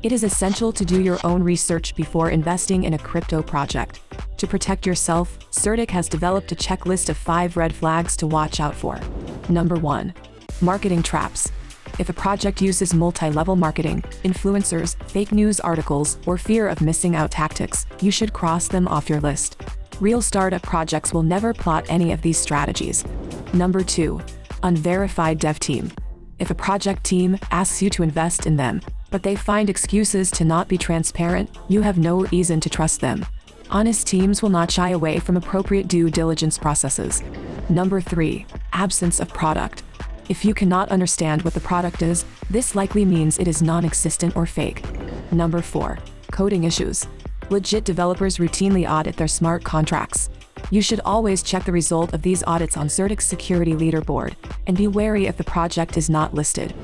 It is essential to do your own research before investing in a crypto project. To protect yourself, CertiK has developed a checklist of 5 red flags to watch out for. Number 1. Marketing traps. If a project uses multi-level marketing, influencers, fake news articles, or fear of missing out tactics, you should cross them off your list. Real startup projects will never plot any of these strategies. Number 2. Unverified Dev Team. If a project team asks you to invest in them, but they find excuses to not be transparent, you have no reason to trust them. Honest teams will not shy away from appropriate due diligence processes. Number 3. Absence of product. If you cannot understand what the product is, this likely means it is non-existent or fake. Number 4. Coding issues. Legit developers routinely audit their smart contracts. You should always check the result of these audits on CertiK's security leaderboard, and be wary if the project is not listed.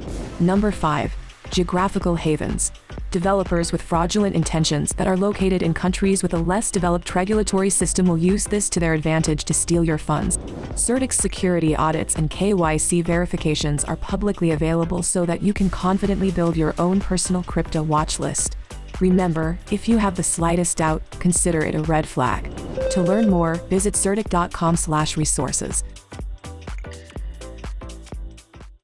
Number 5. Geographical Havens. Developers with fraudulent intentions that are located in countries with a less developed regulatory system will use this to their advantage to steal your funds. CertiK's security audits and KYC verifications are publicly available so that you can confidently build your own personal crypto watch list. Remember, if you have the slightest doubt, consider it a red flag. To learn more, visit certik.com/resources.